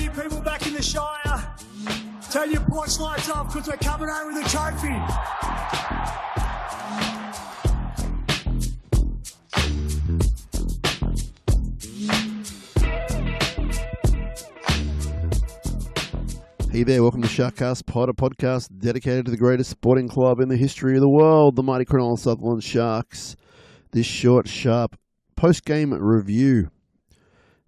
you people back in the Shire, turn your porch lights off because we're coming home with a trophy. Hey there, welcome to SharkCast, a podcast dedicated to the greatest sporting club in the history of the world, the mighty Cronulla Sharks. This short, sharp post-game review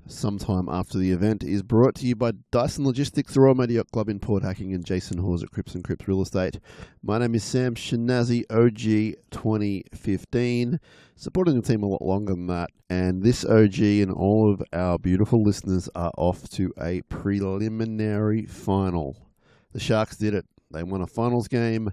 sometime after the event is brought to you by Dyson Logistics, the Royal Media Yacht Club in Port Hacking, and Jason Hawes at Crips and Crips Real Estate. My name is Sam Shinazzi, OG 2015, supporting the team a lot longer than that, and this OG and all of our beautiful listeners are off to a preliminary final. The Sharks did it. They won a finals game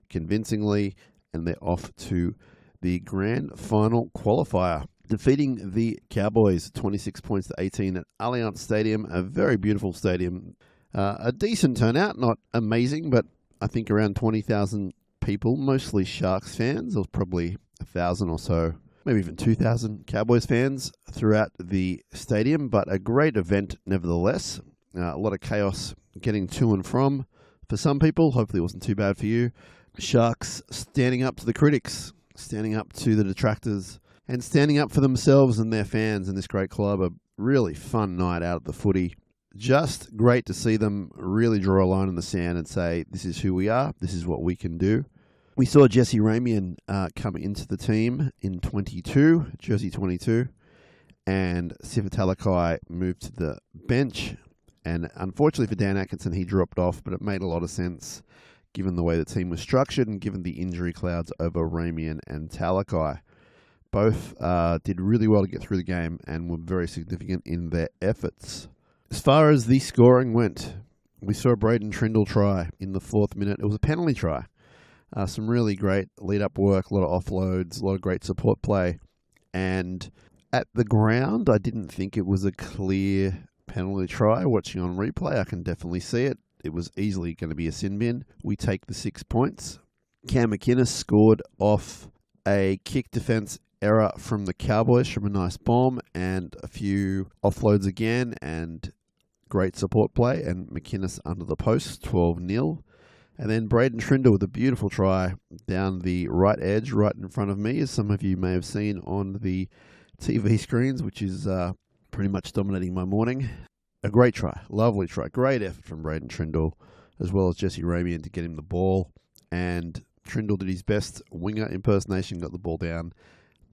convincingly, and they're off to the grand final qualifier, defeating the Cowboys 26 points to 18 at Allianz Stadium, a very beautiful stadium. A decent turnout, not amazing, but I think around 20,000 people, mostly Sharks fans. There was probably 1,000 or so, maybe even 2,000 Cowboys fans throughout the stadium, but a great event nevertheless. A lot of chaos getting to and from for some people. Hopefully it wasn't too bad for you. Sharks standing up to the critics, standing up to the detractors, and standing up for themselves and their fans in this great club. A really fun night out at the footy. Just great to see them really draw a line in the sand and say, this is who we are, this is what we can do. We saw Jesse Ramian come into the team in 22, jersey 22, and Sifa Talakai moved to the bench. And unfortunately for Dan Atkinson, he dropped off, but it made a lot of sense given the way the team was structured and given the injury clouds over Ramian and Talakai. Both did really well to get through the game and were very significant in their efforts. As far as the scoring went, we saw a Braden Trindle try in the 4th minute. It was a penalty try. Some really great lead-up work, a lot of offloads, a lot of great support play. And at the ground, I didn't think it was a clear penalty try. Watching on replay, I can definitely see it. It was easily going to be a sin bin. We take the 6 points. Cam McInnes scored off a kick defense error from the Cowboys from a nice bomb and a few offloads again and great support play, and McInnes under the post, 12-0. And then Braden Trindle with a beautiful try down the right edge, right in front of me, as some of you may have seen on the TV screens, which is pretty much dominating my morning. A great try, lovely try, great effort from Braden Trindle, as well as Jesse Ramian to get him the ball. And Trindle did his best winger impersonation, got the ball down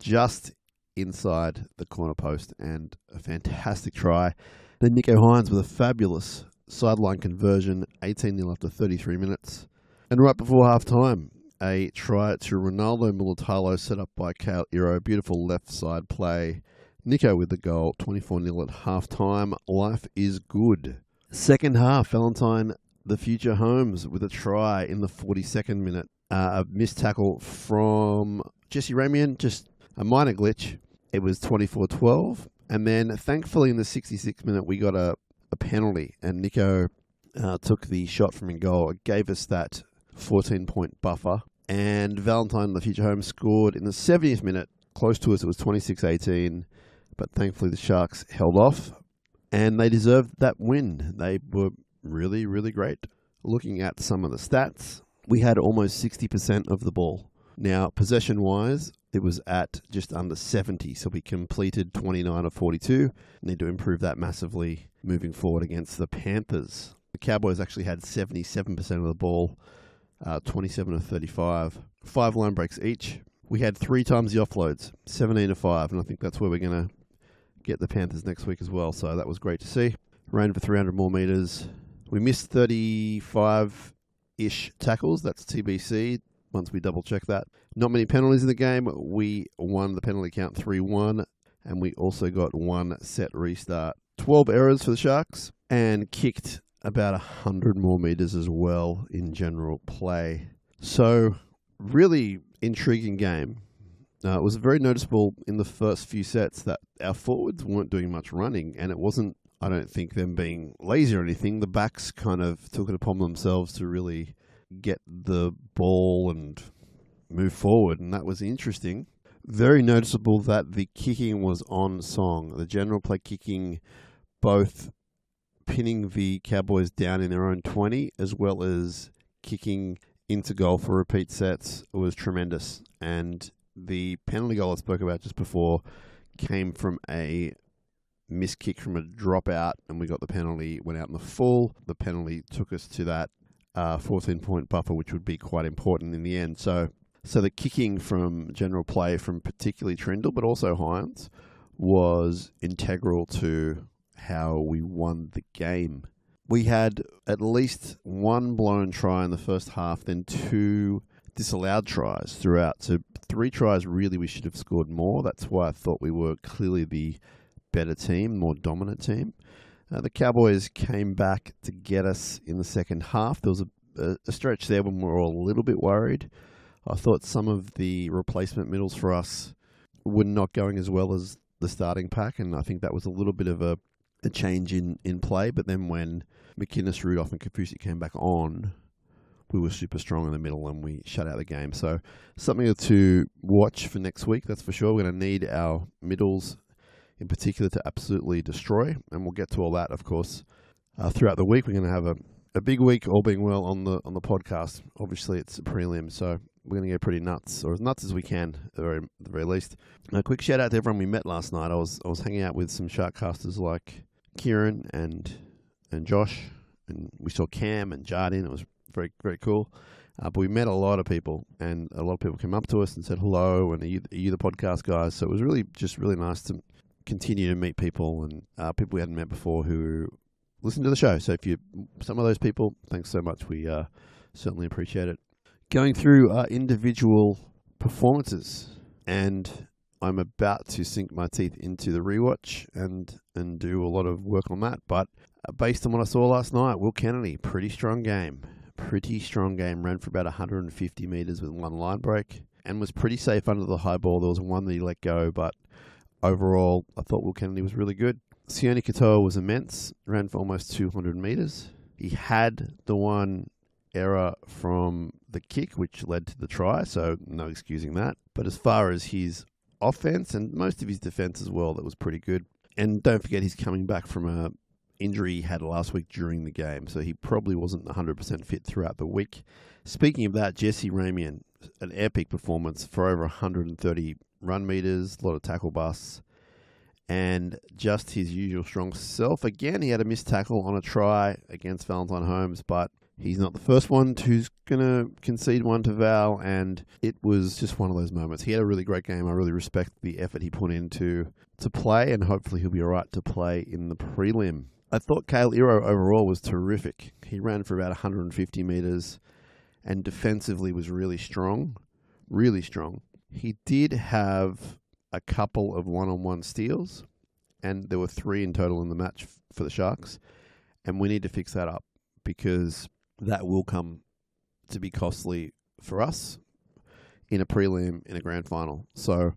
just inside the corner post, and a fantastic try. Then Nico Hines with a fabulous sideline conversion, 18-0 after 33 minutes. And right before half-time, a try to Ronaldo Mulitalo set up by Kale Iro. Beautiful left side play. Nico with the goal, 24-0 at half-time. Life is good. Second half, Valentine, the future Holmes, with a try in the 42nd minute. A missed tackle from Jesse Ramian, just a minor glitch. It was 24-12. And then, thankfully, in the 66th minute, we got a penalty. And Nico took the shot from in goal. It gave us that 14-point buffer. And Valentine, the future home, scored in the 70th minute. Close to us, it was 26-18. But thankfully, the Sharks held off. And they deserved that win. They were really, really great. Looking at some of the stats, we had almost 60% of the ball. Now, possession-wise, it was at just under 70, so we completed 29 of 42. Need to improve that massively moving forward against the Panthers. The Cowboys actually had 77% of the ball, 27 of 35. 5 line breaks each. We had 3 times the offloads, 17 of 5, and I think that's where we're going to get the Panthers next week as well, so that was great to see. Ran for 300 more meters. We missed 35-ish tackles, that's TBC. Once we double-check that. Not many penalties in the game. We won the penalty count 3-1, and we also got 1 set restart. 12 errors for the Sharks, and kicked about 100 more meters as well in general play. So, really intriguing game. It was very noticeable in the first few sets that our forwards weren't doing much running, and it wasn't, I don't think, them being lazy or anything. The backs kind of took it upon themselves to really get the ball and move forward, and that was interesting. Very noticeable that the kicking was on song. The general play kicking both pinning the Cowboys down in their own 20, as well as kicking into goal for repeat sets, was tremendous. And the penalty goal I spoke about just before came from a missed kick from a dropout, and we got the penalty, went out in the full. The penalty took us to that 14-point buffer, which would be quite important in the end. So the kicking from general play from particularly Trindle, but also Hines, was integral to how we won the game. We had at least one blown try in the first half, then 2 disallowed tries throughout. So 3 tries, really, we should have scored more. That's why I thought we were clearly the better team, more dominant team. The Cowboys came back to get us in the second half. There was a stretch there when we were all a little bit worried. I thought some of the replacement middles for us were not going as well as the starting pack, and I think that was a little bit of a change in play. But then when McInnes, Rudolph and Kafusi came back on, we were super strong in the middle and we shut out the game. So something to watch for next week, that's for sure. We're going to need our middles in particular to absolutely destroy, and we'll get to all that, of course, throughout the week. We're going to have a big week, all being well, on the podcast. Obviously, it's a prelim, so we're going to go pretty nuts, or as nuts as we can, at the very least. A quick shout out to everyone we met last night. I was hanging out with some SharkCasters like Kieran and Josh, and we saw Cam and Jardine. It was very, very cool. But we met a lot of people, and a lot of people came up to us and said hello, and are you the podcast guys? So it was really nice to continue to meet people, and people we hadn't met before who listen to the show. So if you're some of those people, thanks so much. We certainly appreciate it. Going through our individual performances, and I'm about to sink my teeth into the rewatch and do a lot of work on that. But based on what I saw last night, Will Kennedy, pretty strong game. Ran for about 150 metres with 1 line break and was pretty safe under the high ball. There was one that he let go, but overall, I thought Will Kennedy was really good. Sione Katoa was immense, ran for almost 200 metres. He had the one error from the kick, which led to the try, so no excusing that. But as far as his offense and most of his defense as well, that was pretty good. And don't forget, he's coming back from a injury he had last week during the game, so he probably wasn't 100% fit throughout the week. Speaking of that, Jesse Ramian, an epic performance for over 130 run meters, a lot of tackle busts, and just his usual strong self. Again, he had a missed tackle on a try against Valentine Holmes, but he's not the first one who's going to concede one to Val, and it was just one of those moments. He had a really great game. I really respect the effort he put into play, and hopefully he'll be all right to play in the prelim. I thought Kale Iro overall was terrific. He ran for about 150 metres and defensively was really strong. He did have a couple of one-on-one steals, and there were 3 in total in the match for the Sharks, and we need to fix that up because that will come to be costly for us in a prelim, in a grand final. So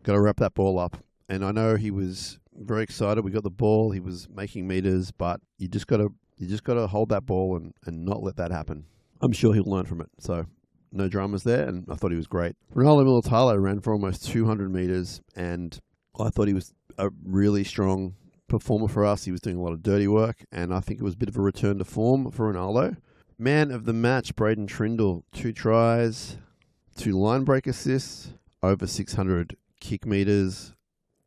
got to wrap that ball up. And I know he was very excited. We got the ball. He was making meters, but you just got to hold that ball and not let that happen. I'm sure he'll learn from it. So no dramas there, and I thought he was great. Ronaldo Militalo ran for almost 200 meters, and I thought he was a really strong performer for us. He was doing a lot of dirty work, and I think it was a bit of a return to form for Ronaldo. Man of the match, Braden Trindle, 2 tries, 2 line break assists, over 600 kick meters,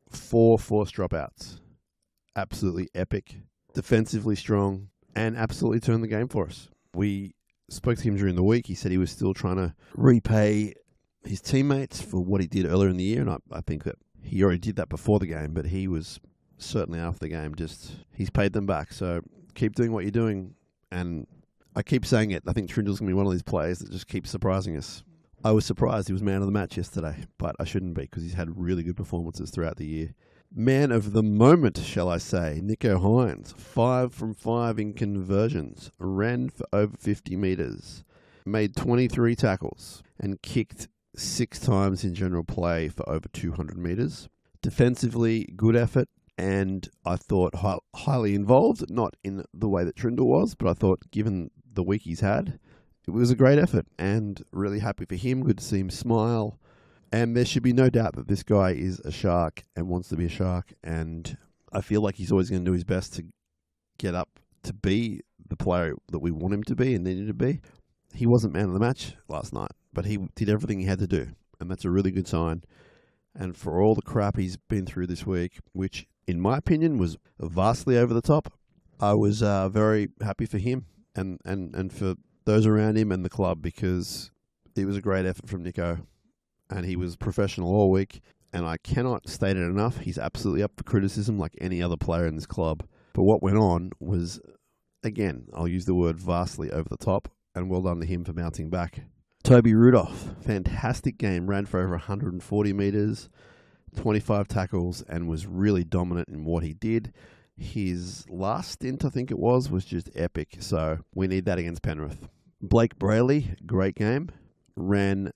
4 forced dropouts. Absolutely epic. Defensively strong, and absolutely turned the game for us. We spoke to him during the week. He said he was still trying to repay his teammates for what he did earlier in the year, and I think that he already did that before the game, but he was certainly after the game. He's paid them back. So keep doing what you're doing, and I keep saying it. I think Trindle's going to be one of these players that just keeps surprising us. I was surprised he was man of the match yesterday, but I shouldn't be because he's had really good performances throughout the year. Man of the moment, shall I say, Nicho Hynes, 5 from 5 in conversions, ran for over 50 metres, made 23 tackles, and kicked 6 times in general play for over 200 metres. Defensively, good effort, and I thought highly involved, not in the way that Trindle was, but I thought given the week he's had, it was a great effort, and really happy for him. Good to see him smile. And there should be no doubt that this guy is a Shark and wants to be a Shark, and I feel like he's always going to do his best to get up to be the player that we want him to be and needed to be. He wasn't man of the match last night, but he did everything he had to do, and that's a really good sign. And for all the crap he's been through this week, which in my opinion was vastly over the top, I was very happy for him and for those around him and the club, because it was a great effort from Nico, and he was professional all week. And I cannot state it enough, he's absolutely up for criticism like any other player in this club. But what went on was, again, I'll use the word vastly over the top, and well done to him for bouncing back. Toby Rudolph, fantastic game, ran for over 140 metres, 25 tackles, and was really dominant in what he did. His last stint, I think it was just epic, so we need that against Penrith. Blake Brayley, great game, ran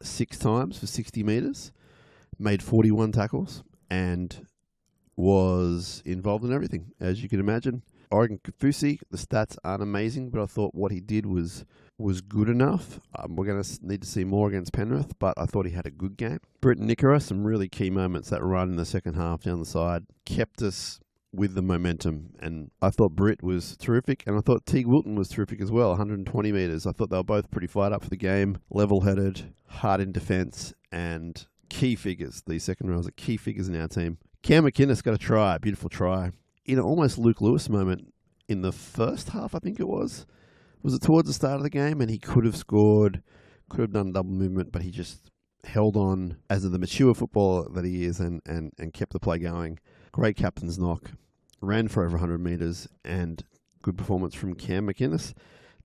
6 times for 60 metres, made 41 tackles, and was involved in everything, as you can imagine. Oregon Kafusi, the stats aren't amazing, but I thought what he did was good enough. We're going to need to see more against Penrith, but I thought he had a good game. Britt Nickera, some really key moments. That run in the second half down the side kept us with the momentum, and I thought Britt was terrific, and I thought Teague Wilton was terrific as well, 120 metres. I thought they were both pretty fired up for the game, level-headed, hard in defence, and key figures. These second rows are key figures in our team. Cam McInnes got a try, beautiful try, in an almost Luke Lewis moment in the first half, I think it was. Was it towards the start of the game? And he could have scored, could have done double movement, but he just held on as the mature footballer that he is and kept the play going. Great captain's knock. Ran for over 100 metres, and good performance from Cam McInnes.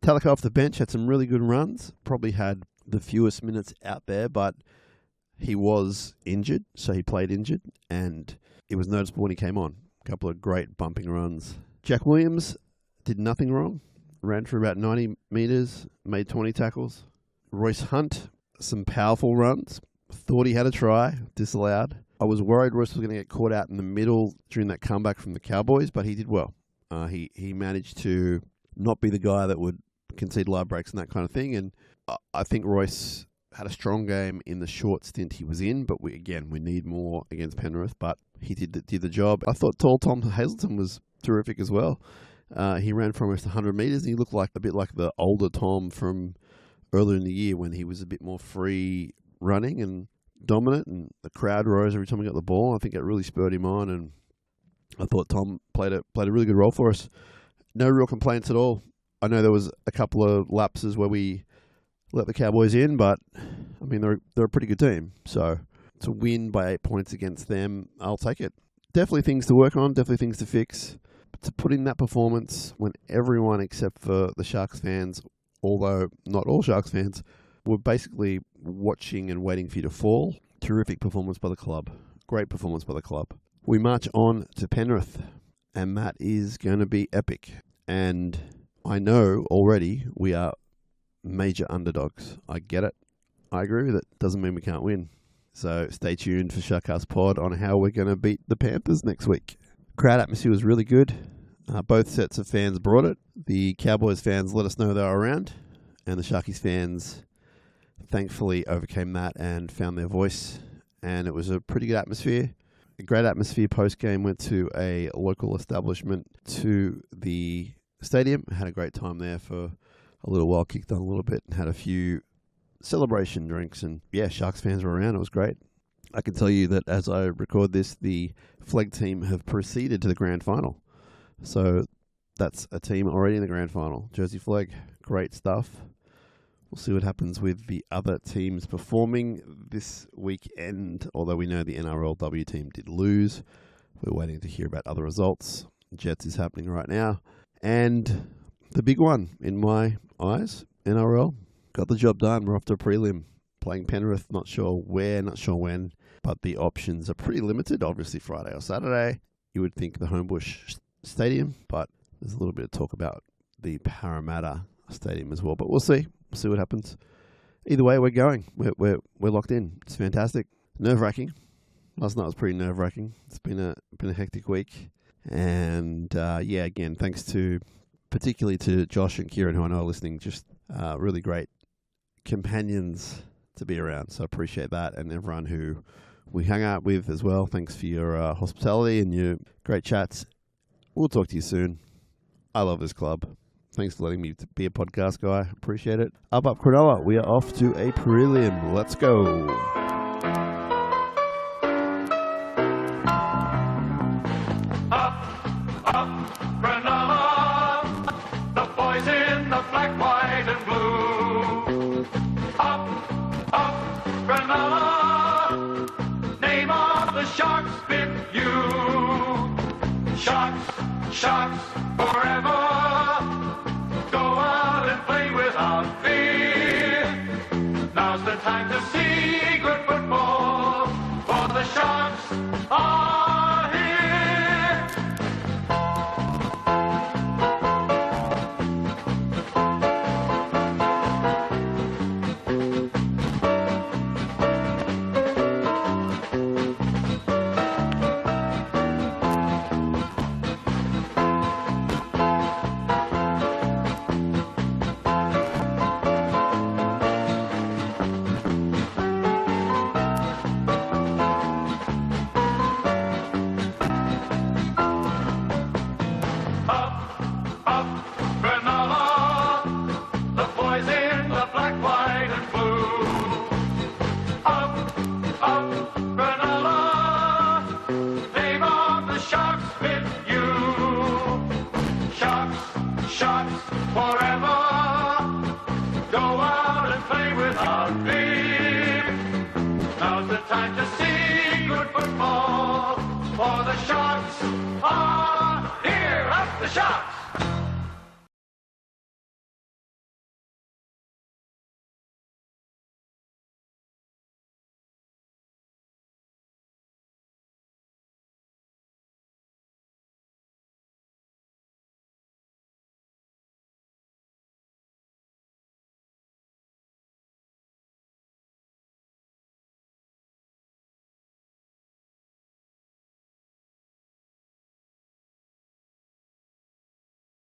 Talaka off the bench had some really good runs. Probably had the fewest minutes out there, but he was injured, so he played injured, and it was noticeable when he came on. A couple of great bumping runs. Jack Williams did nothing wrong. Ran for about 90 metres, made 20 tackles. Royce Hunt, some powerful runs. Thought he had a try, disallowed. I was worried Royce was going to get caught out in the middle during that comeback from the Cowboys, but he did well. He managed to not be the guy that would concede live breaks and that kind of thing, and I think Royce had a strong game in the short stint he was in, but we need more against Penrith, but he did the job. I thought tall Tom Hazelton was terrific as well. He ran for almost 100 metres, and he looked like a bit like the older Tom from earlier in the year when he was a bit more free running and dominant, and the crowd rose every time he got the ball. I think it really spurred him on, and I thought Tom played a really good role for us. No real complaints at all. I know there was a couple of lapses where we let the Cowboys in, but I mean they're a pretty good team. So to win by 8 points against them, I'll take it. Definitely things to work on, definitely things to fix. But to put in that performance when everyone except for the Sharks fans, although not all Sharks fans, were basically watching and waiting for you to fall. Terrific performance by the club. Great performance by the club. We march on to Penrith, and that is going to be epic. And I know already we are major underdogs. I get it. I agree with it. Doesn't mean we can't win. So stay tuned for SharkCast Pod on how we're going to beat the Panthers next week. Crowd atmosphere was really good. Both sets of fans brought it. The Cowboys fans let us know they were around, and the Sharkies fans thankfully overcame that and found their voice, and it was a pretty good atmosphere. A great atmosphere post-game. Went to a local establishment to the stadium. Had a great time there for a little while, kicked on a little bit, and had a few celebration drinks. And yeah, Sharks fans were around. It was great. I can tell you that as I record this, the Flegg team have proceeded to the grand final. So that's a team already in the grand final. Jersey Flegg, great stuff. We'll see what happens with the other teams performing this weekend, although we know the NRLW team did lose. We're waiting to hear about other results. Jets is happening right now. And the big one, in my eyes, NRL, got the job done. We're off to a prelim. Playing Penrith, not sure where, not sure when, but the options are pretty limited. Obviously Friday or Saturday. You would think the Homebush Stadium, but there's a little bit of talk about the Parramatta Stadium as well. But we'll see. We'll see what happens. Either way, we're going. We're locked in. It's fantastic. Nerve-wracking. Last night was pretty nerve-wracking. It's been a hectic week. And yeah, again, thanks to particularly to Josh and Kieran, who I know are listening. Just really great companions to be around. So I appreciate that, and everyone who we hung out with as well. Thanks for your hospitality and your great chats. We'll talk to you soon. I love this club. Thanks for letting me be a podcast guy. Appreciate it. Up Cronulla. We are off to a prelim. Let's go. Up, Cronulla, the boys in the black, white and blue. Up, Cronulla, name of the Sharks with you. Sharks, forever. Go out and play without fear. Now's the time to see good football, for the Sharks are here. Up, Cronulla, the boys in the black, white and blue. Up, Cronulla, name of the Sharks with you. Sharks, forever. Go out and play without fear. Now's the time to see good football.